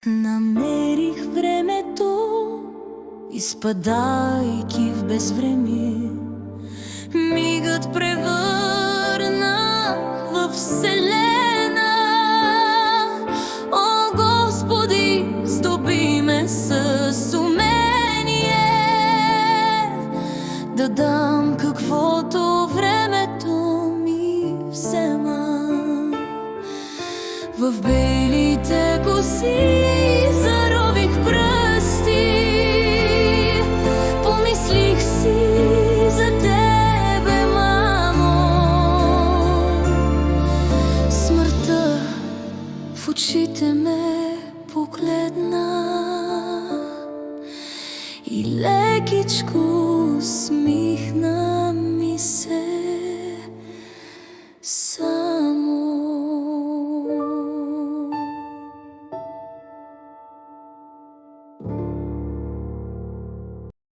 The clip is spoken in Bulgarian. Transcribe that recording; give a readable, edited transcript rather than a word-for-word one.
Намерих времето, изпадайки в безвремие. Мигът превърна в вселена. О, Господи, здоби ме с умение да дам каквото времето ми взема. В белите коси зарових пръсти, помислих си за тебе, мамо. Смъртта в очите ме погледна и лекичко усмихна.